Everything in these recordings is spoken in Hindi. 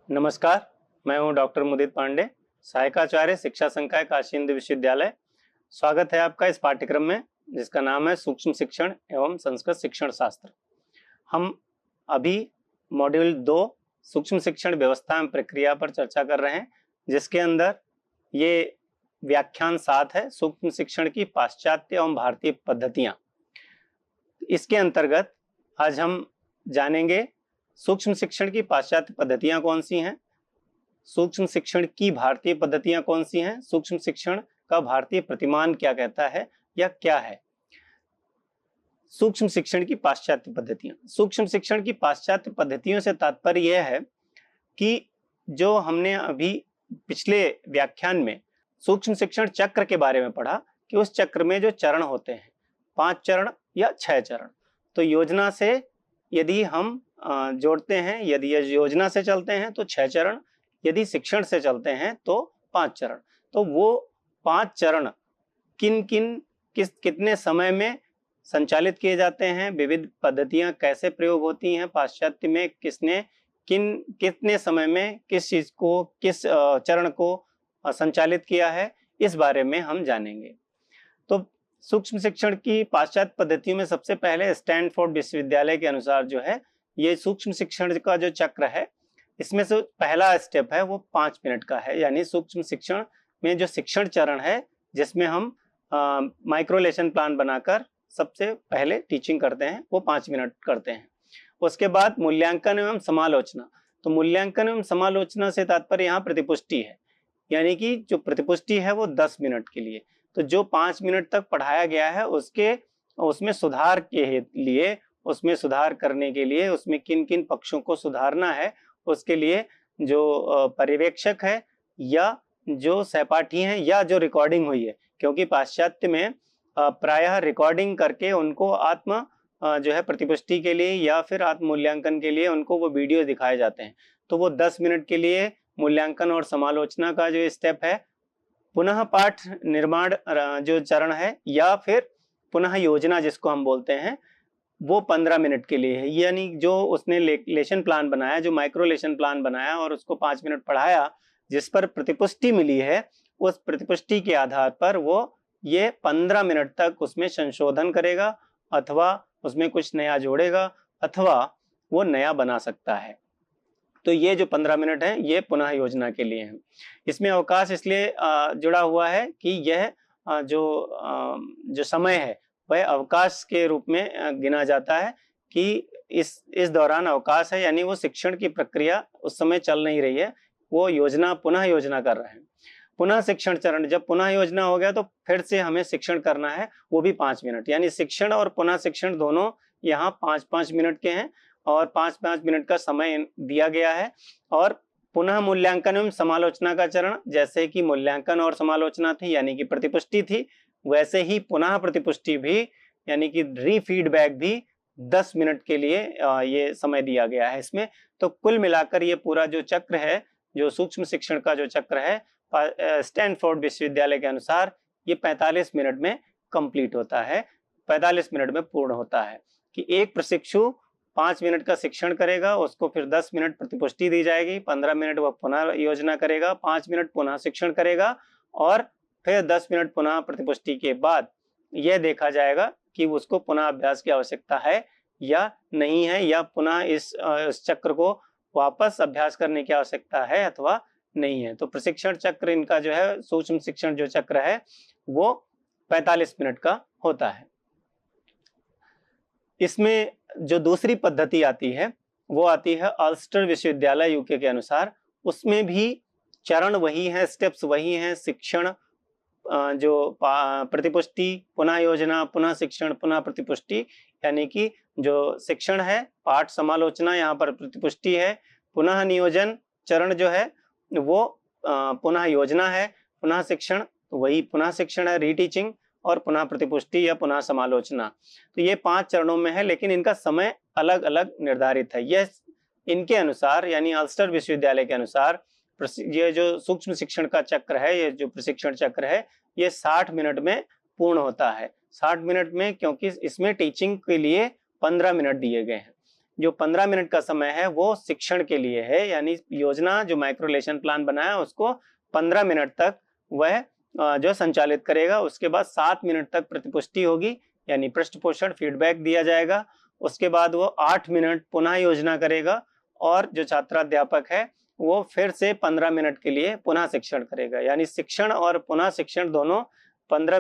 नमस्कार, मैं हूं डॉक्टर मुदित पांडे, सहायकाचार्य शिक्षा संकाय काशी हिंदू विश्वविद्यालय। स्वागत है आपका इस पाठ्यक्रम में जिसका नाम है सूक्ष्म शिक्षण एवं संस्कृत शिक्षण शास्त्र। हम अभी मॉड्यूल 2 सूक्ष्म शिक्षण व्यवस्था एवं प्रक्रिया पर चर्चा कर रहे हैं, जिसके अंदर ये व्याख्यान 7 है, सूक्ष्म शिक्षण की पाश्चात्य एवं भारतीय पद्धतियां। इसके अंतर्गत आज हम जानेंगे सूक्ष्म शिक्षण की पाश्चात्य पद्धतियां कौन सी हैं, सूक्ष्म शिक्षण की भारतीय पद्धतियां कौन सी हैं, सूक्ष्म शिक्षण का भारतीय प्रतिमान क्या कहता है या क्या है। सूक्ष्म शिक्षण की पाश्चात्य पद्धतियां, सूक्ष्म शिक्षण की पाश्चात्य पद्धतियों से तात्पर्य यह है कि जो हमने अभी पिछले व्याख्यान में सूक्ष्म शिक्षण चक्र के बारे में पढ़ा कि उस चक्र में जो चरण होते हैं 5 चरण या 6 चरण, तो योजना से यदि हम जोड़ते हैं, यदि योजना से चलते हैं तो 6 चरण, यदि शिक्षण से चलते हैं तो 5 चरण। तो वो 5 चरण कितने समय में संचालित किए जाते हैं, विविध पद्धतियां कैसे प्रयोग होती हैं, पाश्चात्य में कितने समय में किस चीज को, किस चरण को संचालित किया है, इस बारे में हम जानेंगे। तो सूक्ष्म शिक्षण की पाश्चात्य पद्धतियों में सबसे पहले स्टैनफोर्ड विश्वविद्यालय के अनुसार जो है ये सूक्ष्म शिक्षण का जो चक्र है, इसमें से पहला स्टेप है वो 5 मिनट का है। यानी सूक्ष्म शिक्षण में जो शिक्षण चरण है जिसमें हम माइक्रो लेसन प्लान बनाकर सबसे पहले टीचिंग करते हैं, वो 5 मिनट करते हैं। उसके बाद मूल्यांकन एवं समालोचना। तो मूल्यांकन एवं समालोचना से तात्पर्य यहाँ प्रतिपुष्टि है, यानी कि जो प्रतिपुष्टि है वो 10 मिनट के लिए। तो जो 5 मिनट तक पढ़ाया गया है उसमें सुधार के लिए, उसमें सुधार करने के लिए, उसमें किन किन पक्षों को सुधारना है, उसके लिए जो पर्यवेक्षक है या जो सहपाठी हैं या जो रिकॉर्डिंग हुई है, क्योंकि पाश्चात्य में प्रायः रिकॉर्डिंग करके उनको आत्म जो है प्रतिपुष्टि के लिए या फिर आत्म मूल्यांकन के लिए उनको वो वीडियो दिखाए जाते हैं। तो वो 10 मिनट के लिए मूल्यांकन और समालोचना का जो स्टेप है, पुनः पाठ निर्माण जो चरण है या फिर पुनः योजना जिसको हम बोलते हैं, वो 15 मिनट के लिए है। यानी जो उसने लेशन प्लान बनाया, जो माइक्रो लेशन प्लान बनाया और उसको 5 मिनट पढ़ाया, जिस पर प्रतिपुष्टि मिली है, उस प्रतिपुष्टि के आधार पर वो ये 15 मिनट तक उसमें संशोधन करेगा अथवा उसमें कुछ नया जोड़ेगा अथवा वो नया बना सकता है। तो ये जो 15 मिनट है ये पुनः योजना के लिए है। इसमें अवकाश इसलिए जुड़ा हुआ है कि यह जो समय है वह अवकाश के रूप में गिना जाता है कि इस दौरान अवकाश है, यानी वो शिक्षण की प्रक्रिया उस समय चल नहीं रही है, वो पुनः योजना कर रहे हैं। पुनः शिक्षण चरण, जब पुनः योजना हो गया तो फिर से हमें शिक्षण करना है, वो भी 5 मिनट। यानी शिक्षण और पुनः शिक्षण दोनों यहाँ 5-5 मिनट के हैं और 5-5 मिनट का समय दिया गया है। और पुनः मूल्यांकन एवं समालोचना का चरण, जैसे कि मूल्यांकन और समालोचना थी यानी कि प्रतिपुष्टि थी, वैसे ही पुनः प्रतिपुष्टि भी यानी कि रीफीडबैक भी 10 मिनट के लिए ये समय दिया गया है इसमें। तो कुल मिलाकर ये पूरा जो चक्र है, जो सूक्ष्म शिक्षण का जो चक्र है, स्टैनफोर्ड विश्वविद्यालय के अनुसार ये 45 मिनट में कंप्लीट होता है, 45 मिनट में पूर्ण होता है। कि एक प्रशिक्षु 5 मिनट का शिक्षण करेगा, उसको फिर 10 मिनट प्रतिपुष्टि दी जाएगी, 15 मिनट वह पुनः योजना करेगा, 5 मिनट पुनः शिक्षण करेगा और फिर 10 मिनट पुनः प्रतिपुष्टि के बाद यह देखा जाएगा कि उसको पुनः अभ्यास की आवश्यकता है या नहीं है, या पुनः इस चक्र को वापस अभ्यास करने की आवश्यकता है अथवा नहीं है। तो प्रशिक्षण चक्र इनका जो है, सूक्ष्म शिक्षण जो चक्र है वो 45 मिनट का होता है। इसमें जो दूसरी पद्धति आती है वो आती है अल्स्टर विश्वविद्यालय यूके के अनुसार। उसमें भी चरण वही है, स्टेप्स वही हैं, शिक्षण जो प्रतिपुष्टि, पुनः योजना, पुनः शिक्षण, पुनः प्रतिपुष्टि, यानी कि जो शिक्षण है पाठ समालोचना, यहाँ पर प्रतिपुष्टि है, पुनः नियोजन चरण जो है वो पुनः योजना है, पुनः शिक्षण वही पुनः शिक्षण है, रीटीचिंग, और पुनः प्रतिपुष्टि या पुनः समालोचना। तो ये 5 चरणों में है, लेकिन इनका समय अलग अलग निर्धारित है। यह इनके अनुसार यानी अल्स्टर विश्वविद्यालय के अनुसार ये जो सूक्ष्म शिक्षण का चक्र है, ये जो प्रशिक्षण चक्र है, ये 60 मिनट में पूर्ण होता है। 60 मिनट में, क्योंकि इसमें टीचिंग के लिए 15 मिनट दिए गए हैं। जो 15 मिनट का समय है वो शिक्षण के लिए है, यानी योजना जो माइक्रो लेसन प्लान बनाया उसको 15 मिनट तक वह जो संचालित करेगा। उसके बाद 7 मिनट तक प्रतिपुष्टि होगी, यानी पृष्ठ पोषण फीडबैक दिया जाएगा। उसके बाद वो 8 मिनट पुनः योजना करेगा और जो छात्राध्यापक है वो फिर से 15 मिनट के लिए पुनः शिक्षण करेगा, यानी शिक्षण और पुनः शिक्षण दोनों 15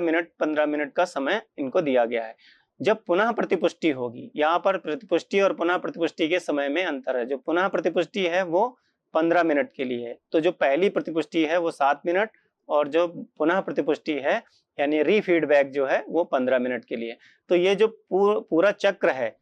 मिनट का समय इनको दिया गया है। जब पुनः प्रतिपुष्टि होगी, यहाँ पर प्रतिपुष्टि और पुनः प्रतिपुष्टि के समय में अंतर है। जो पुनः प्रतिपुष्टि है वो 15 मिनट के लिए है, तो जो पहली प्रतिपुष्टि है वो 7 मिनट और जो पुनः प्रतिपुष्टि है यानी रीफीडबैक जो है वो 15 मिनट के लिए। तो ये जो पूरा चक्र है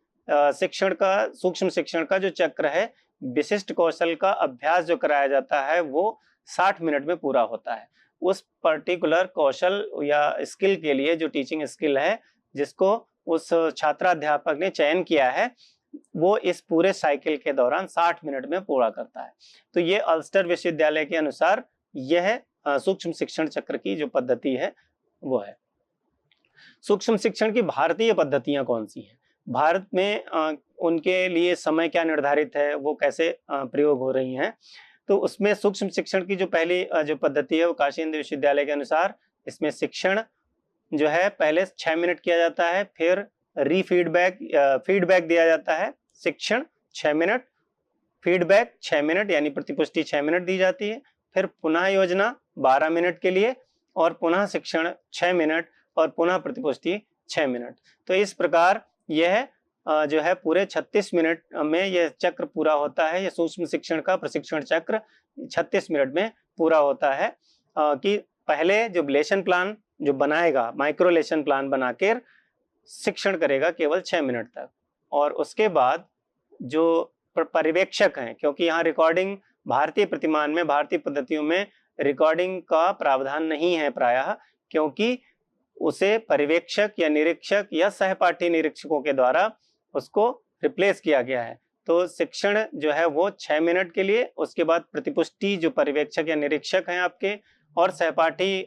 शिक्षण का, सूक्ष्म शिक्षण का जो चक्र है, विशिष्ट कौशल का अभ्यास जो कराया जाता है वो 60 मिनट में पूरा होता है। उस पर्टिकुलर कौशल या स्किल के लिए, जो टीचिंग स्किल है जिसको उस छात्राध्यापक ने चयन किया है, वो इस पूरे साइकिल के दौरान 60 मिनट में पूरा करता है। तो ये अल्स्टर विश्वविद्यालय के अनुसार यह सूक्ष्म शिक्षण चक्र की जो पद्धति है वो है। सूक्ष्म शिक्षण की भारतीय पद्धतियां कौन सी हैं? भारत में उनके लिए समय क्या निर्धारित है, वो कैसे प्रयोग हो रही हैं? तो उसमें सूक्ष्म शिक्षण की जो पहली जो पद्धति है वो काशी हिंदू विश्वविद्यालय के अनुसार इसमें शिक्षण जो है पहले 6 मिनट किया जाता है, फिर फीडबैक दिया जाता है। शिक्षण 6 मिनट, फीडबैक 6 मिनट यानी प्रतिपुष्टि 6 मिनट दी जाती है, फिर पुनः योजना 12 मिनट के लिए और पुनः शिक्षण 6 मिनट और पुनः प्रतिपुष्टि 6 मिनट। तो इस प्रकार यह जो है पूरे 36 मिनट में यह चक्र पूरा होता है। यह सूक्ष्म शिक्षण का प्रशिक्षण चक्र 36 मिनट में पूरा होता है कि पहले जो लेसन प्लान जो बनाएगा, माइक्रो लेसन प्लान बनाकर शिक्षण करेगा केवल 6 मिनट तक, और उसके बाद जो पर्यवेक्षक हैं, क्योंकि यहाँ रिकॉर्डिंग भारतीय प्रतिमान में, भारतीय पद्धतियों में रिकॉर्डिंग का प्रावधान नहीं है प्रायः, क्योंकि उसे पर्यवेक्षक या निरीक्षक या सहपाठी निरीक्षकों के द्वारा उसको रिप्लेस किया गया है। तो शिक्षण जो है वो 6 मिनट के लिए, उसके बाद प्रतिपुष्टि जो पर्यवेक्षक या निरीक्षक हैं आपके और सहपाठी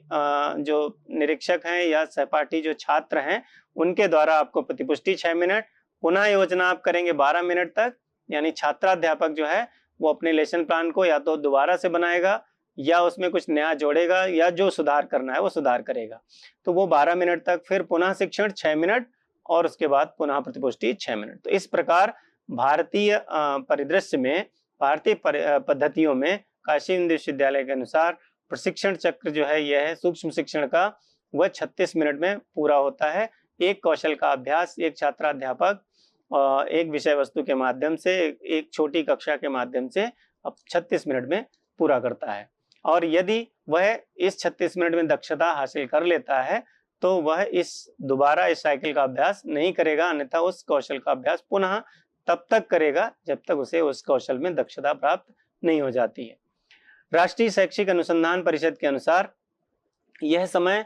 जो निरीक्षक हैं या सहपाठी जो छात्र हैं उनके द्वारा आपको प्रतिपुष्टि 6 मिनट, पुनः योजना आप करेंगे 12 मिनट तक, यानी छात्राध्यापक जो है वो अपने लेसन प्लान को या तो दोबारा से बनाएगा या उसमें कुछ नया जोड़ेगा या जो सुधार करना है वो सुधार करेगा। तो वो 12 मिनट तक, फिर पुनः शिक्षण 6 मिनट और उसके बाद पुनः प्रतिपुष्टि 6 मिनट। तो इस प्रकार भारतीय परिदृश्य में, भारतीय पद्धतियों में काशी हिंदू विश्वविद्यालय के अनुसार प्रशिक्षण चक्र जो है यह है सूक्ष्म शिक्षण का, वह 36 मिनट में पूरा होता है। एक कौशल का अभ्यास एक छात्राध्यापक एक विषय वस्तु के माध्यम से, एक छोटी कक्षा के माध्यम से अब 36 मिनट में पूरा करता है। और यदि वह इस 36 मिनट में दक्षता हासिल कर लेता है तो वह दोबारा इस साइकिल का अभ्यास नहीं करेगा, अन्यथा उस कौशल का अभ्यास पुनः तब तक करेगा जब तक उसे उस कौशल में दक्षता प्राप्त नहीं हो जाती है। राष्ट्रीय शैक्षिक अनुसंधान परिषद के अनुसार यह समय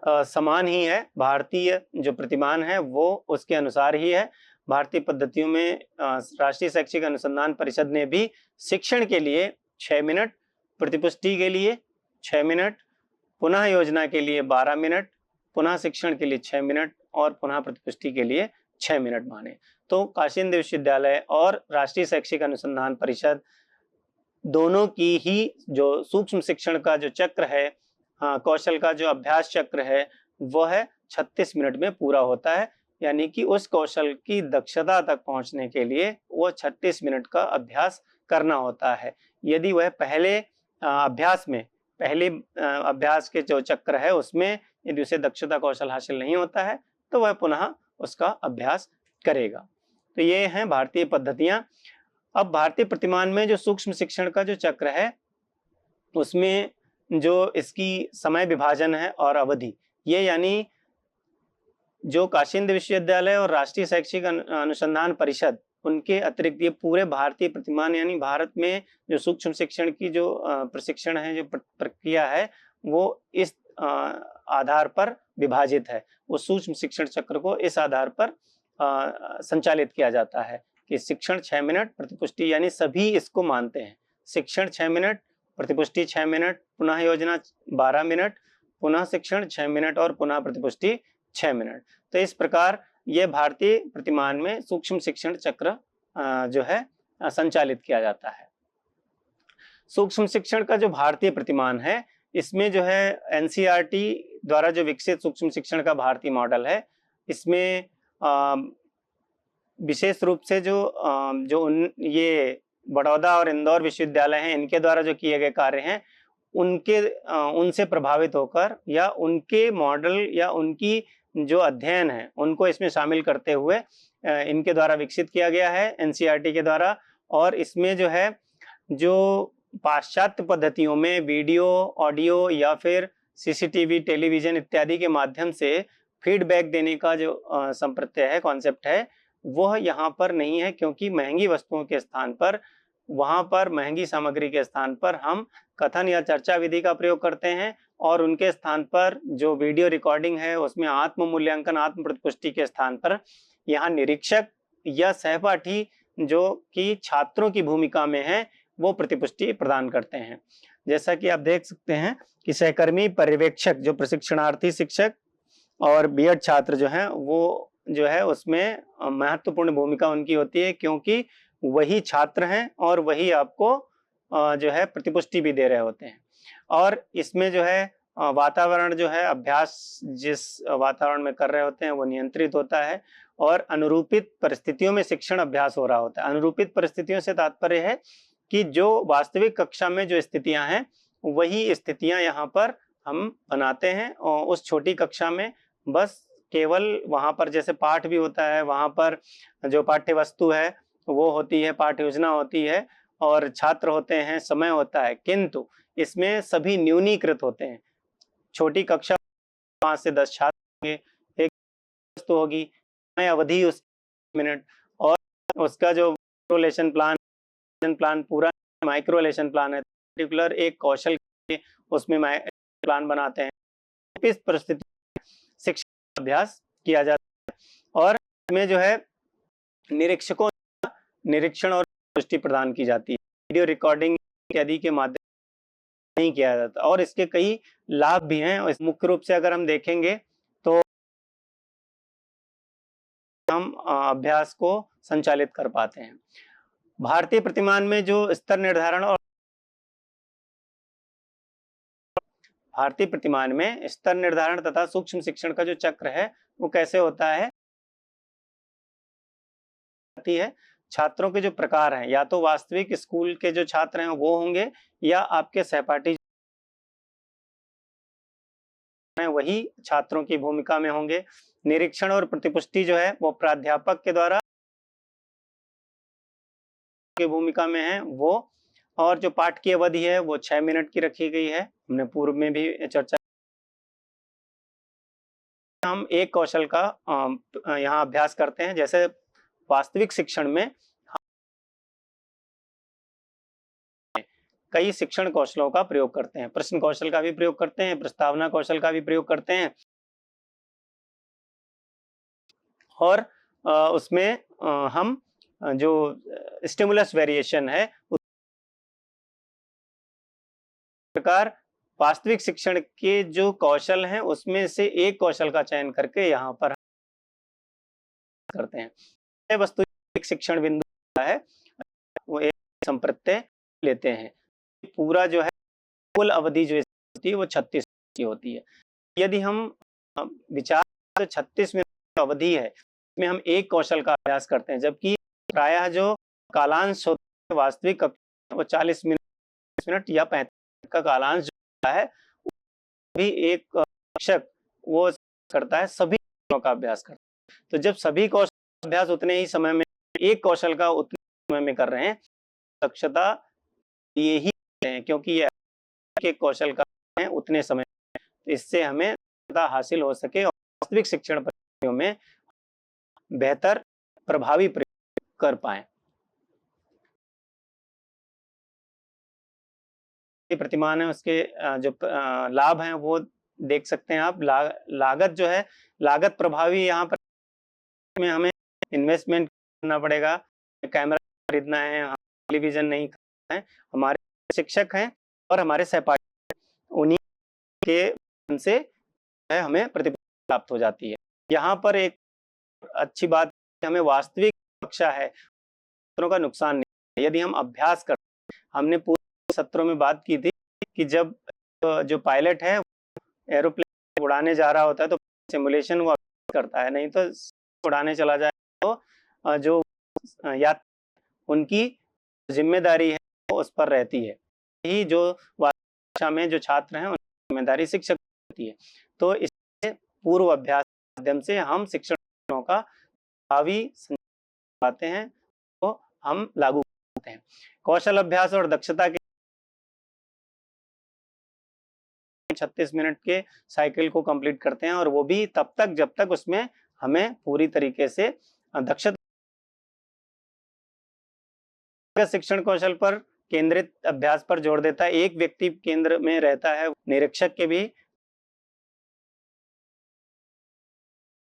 समान ही है। भारतीय जो प्रतिमान है वो उसके अनुसार ही है। भारतीय पद्धतियों में राष्ट्रीय शैक्षिक अनुसंधान परिषद ने भी शिक्षण के लिए 6 मिनट, प्रतिपुष्टि के लिए 6 मिनट, पुनः योजना के लिए 12 मिनट, पुनः शिक्षण के लिए 6 मिनट और पुनः प्रतिपुष्टि के लिए 6 मिनट माने। तो काशी हिंदू विश्वविद्यालय और राष्ट्रीय शैक्षिक अनुसंधान परिषद दोनों की ही जो सूक्ष्म शिक्षण का जो चक्र है, कौशल का जो अभ्यास चक्र है, वह 36 मिनट में पूरा होता है। यानी कि उस कौशल की दक्षता तक पहुंचने के लिए वो 36 मिनट का अभ्यास करना होता है। यदि वह पहले अभ्यास के जो चक्र है उसमें यदि उसे दक्षता कौशल हासिल नहीं होता है तो वह पुनः उसका अभ्यास करेगा। तो ये हैं भारतीय पद्धतियां। अब भारतीय प्रतिमान में जो सूक्ष्म शिक्षण का जो चक्र है उसमें जो इसकी समय विभाजन है और अवधि, ये यानी जो काशी हिंदू विश्वविद्यालय और राष्ट्रीय शैक्षिक अनुसंधान परिषद, उनके अतिरिक्त ये पूरे भारतीय प्रतिमान यानी भारत में जो सूक्ष्म शिक्षण की जो प्रशिक्षण है, जो प्रक्रिया है, वो इस आधार पर विभाजित है। वो सूक्ष्म शिक्षण चक्र को इस आधार पर संचालित किया जाता है कि शिक्षण 6 मिनट, प्रतिपुष्टि, यानी सभी इसको मानते हैं। शिक्षण 6 मिनट, प्रतिपुष्टि 6 मिनट, पुनः योजना 12 मिनट, पुनः शिक्षण 6 मिनट और पुनः प्रतिपुष्टि 6 मिनट। तो इस प्रकार यह भारतीय प्रतिमान में सूक्ष्म शिक्षण चक्र जो है संचालित किया जाता है। सूक्ष्म शिक्षण का जो भारतीय प्रतिमान है, इसमें जो है एनसीईआरटी द्वारा जो विकसित सूक्ष्म शिक्षण का भारतीय मॉडल है, इसमें विशेष रूप से ये बड़ौदा और इंदौर विश्वविद्यालय हैं, इनके द्वारा जो किए गए कार्य हैं, उनसे प्रभावित होकर या उनके मॉडल या उनकी जो अध्ययन है उनको इसमें शामिल करते हुए इनके द्वारा विकसित किया गया है एनसीईआरटी के द्वारा। और इसमें जो है जो पाश्चात्य पद्धतियों में वीडियो, ऑडियो या फिर सीसीटीवी, टेलीविजन इत्यादि के माध्यम से फीडबैक देने का जो संप्रत्यय है, कॉन्सेप्ट है, वह यहाँ पर नहीं है, क्योंकि महंगी वस्तुओं के स्थान पर, वहां पर महंगी सामग्री के स्थान पर हम कथन या चर्चा विधि का प्रयोग करते हैं, और उनके स्थान पर जो वीडियो रिकॉर्डिंग है उसमें आत्म मूल्यांकन, आत्म प्रतिपुष्टि के स्थान पर यहाँ निरीक्षक या सहपाठी जो कि छात्रों की भूमिका में है वो प्रतिपुष्टि प्रदान करते हैं। जैसा कि आप देख सकते हैं कि सहकर्मी पर्यवेक्षक जो प्रशिक्षणार्थी शिक्षक और बीएड छात्र जो हैं वो जो है उसमें महत्वपूर्ण भूमिका उनकी होती है, क्योंकि वही छात्र हैं और वही आपको जो है प्रतिपुष्टि भी दे रहे होते हैं। और इसमें जो है वातावरण जो है, अभ्यास जिस वातावरण में कर रहे होते हैं वो नियंत्रित होता है और अनुरूपित परिस्थितियों में शिक्षण अभ्यास हो रहा होता है। अनुरूपित परिस्थितियों से तात्पर्य है कि जो वास्तविक कक्षा में जो स्थितियां हैं वही स्थितियां यहाँ पर हम बनाते हैं, और उस छोटी कक्षा में बस केवल वहां पर जैसे पाठ भी होता है, वहां पर जो पाठ्य वस्तु है वो होती है, पाठ्य योजना होती है और छात्र होते हैं, समय होता है, किंतु इसमें सभी न्यूनीकृत होते हैं। छोटी कक्षा 5 से 10 छात्र होंगे, एक वस्तु होगी, समय अवधि उस मिनट, और उसका जो लेसन प्लान पूरा माइक्रो लेसन प्लान है, पर्टिकुलर एक कौशल के उसमें प्लान बनाते हैं। इस परिस्थिति में शिक्षण अभ्यास किया जाता है और इसमें जो है निरीक्षकों निरीक्षण और दृष्टि प्रदान की जाती है। वीडियो रिकॉर्डिंग इत्यादि के माध्यम से नहीं किया जाता, और इसके कई लाभ भी हैं। और मुख्य रूप से अगर हम देखेंगे तो हम अभ्यास को संचालित कर पाते हैं। भारतीय प्रतिमान में जो स्तर निर्धारण और भारतीय प्रतिमान में स्तर निर्धारण तथा सूक्ष्म शिक्षण का जो चक्र है वो कैसे होता है छात्रों के जो प्रकार हैं, या तो वास्तविक स्कूल के जो छात्र हैं वो होंगे या आपके सहपाठी वही छात्रों की भूमिका में होंगे। निरीक्षण और प्रतिपुष्टि जो है वो प्राध्यापक के द्वारा की भूमिका में है वो, और जो पाठ की अवधि है वो 6 मिनट की रखी गई है, हमने पूर्व में भी चर्चा। हम एक कौशल का यहाँ अभ्यास करते हैं, जैसे वास्तविक शिक्षण में कई शिक्षण कौशलों का प्रयोग करते हैं, प्रश्न कौशल का भी प्रयोग करते हैं, प्रस्तावना कौशल का भी प्रयोग करते हैं, और उसमें हम जो स्टिमुलस वेरिएशन है उस प्रकार वास्तविक शिक्षण के जो कौशल हैं उसमें से एक कौशल का चयन करके यहाँ पर करते हैं। वस्तु एक शिक्षण बिंदु है, वो एक संप्रत्यय लेते हैं। पूरा जो है कुल अवधि जो होती है वो 36 की होती है। यदि हम विचार 36 मिनट अवधि है में हम एक कौशल का अभ्यास करते हैं, जबकि प्रायः जो कालांश होता है वास्तविक वो 40 मिनट या 35 मिनट का कालांश जो होता है, भी एक शिक्षक वो करता है, सभी कौशलों का अभ्यास करता है। तो जब सभी कौशल अभ्यास उतने ही समय में एक कौशल का उतने समय में कर रहे हैं, दक्षता ये ही है, क्योंकि ये एक कौशल का है उतने समय में, तो इससे हमें दक्षता हासिल हो सके और वास्तविक शिक्षण परिस्थितियों में बेहतर प्रभावी प्रयोग कर पाए। प्रतिमान है उसके जो लाभ हैं वो देख सकते हैं आप। लागत जो है, लागत प्रभावी यहाँ पर में हमें इन्वेस्टमेंट करना पड़ेगा, कैमरा खरीदना है, टेलीविजन नहीं खरीदना है, हमारे शिक्षक हैं और हमारे सहपाठी उन्हीं के से हमें प्रतिफल प्राप्त हो जाती है। यहाँ पर एक अच्छी बात हमें वास्तविक कक्षा है छात्रों का नुकसान नहीं है। यदि हम अभ्यास करते हैं, हमने पूरे सत्रों में बात की थी कि जब जो पायलट है एरोप्लेन उड़ाने जा रहा होता है तो सिमुलेशन वो करता है, नहीं तो उड़ाने चला जाए तो जो यात्री उनकी जिम्मेदारी है वो उस पर रहती है। यही जो कक्षा में जो छात्र हैं उनकी जिम्मेदारी शिक्षक होती है। तो इससे पूर्व अभ्यास के माध्यम से हम शिक्षण का भावी पाते हैं तो हम लागू करते हैं। कौशल अभ्यास और दक्षता के 36 मिनट के साइकिल को कंप्लीट करते हैं और वो भी तब तक जब तक उसमें हमें पूरी तरीके से दक्षता। शिक्षण कौशल पर केंद्रित अभ्यास पर जोर देता है, एक व्यक्ति केंद्र में रहता है, निरीक्षक के भी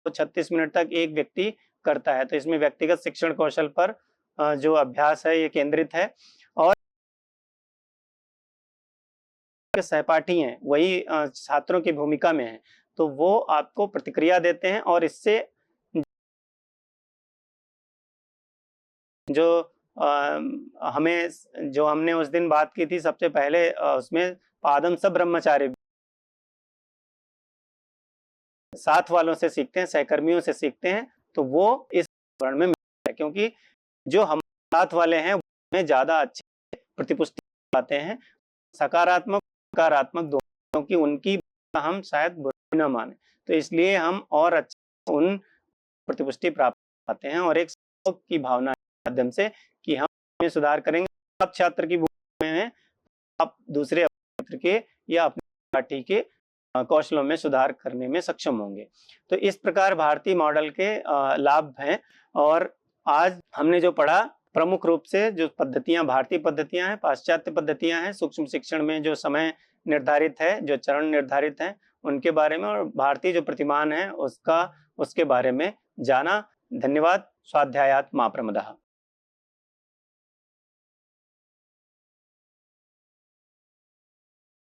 36 मिनट तक एक व्यक्ति करता है। तो इसमें व्यक्तिगत शिक्षण कौशल पर जो अभ्यास है ये केंद्रित है और सहपाठी हैं वही छात्रों की भूमिका में है, तो वो आपको प्रतिक्रिया देते हैं और इससे जो हमें जो हमने उस दिन बात की थी सबसे पहले उसमें पादम सब ब्रह्मचारी साथ वालों से सीखते हैं, सहकर्मियों से सीखते हैं, तो वो इस वर्ण में मिलता है क्योंकि जो हम साथ वाले हैं उनमें ज्यादा अच्छे प्रतिपुष्टि पाते हैं, सकारात्मक नकारात्मक दोनों, क्योंकि उनकी हम शायद बुरी न माने, तो इसलिए हम और अच्छे उन प्रतिपुष्टि प्राप्त पाते हैं और एक की भावना के माध्यम से कि हम सुधार करेंगे। आप छात्र की भूमिका में हैं, आप दूसरे छात्र के या अपने पार्टी के कौशलों में सुधार करने में सक्षम होंगे। तो इस प्रकार भारतीय मॉडल के लाभ हैं और आज हमने जो पढ़ा प्रमुख रूप से जो पद्धतियां भारतीय पद्धतियां हैं, पाश्चात्य पद्धतियां हैं, सूक्ष्म शिक्षण में जो समय निर्धारित है, जो चरण निर्धारित हैं उनके बारे में और भारतीय जो प्रतिमान है उसके बारे में जाना। धन्यवाद। स्वाध्यायात् मा प्रमदः।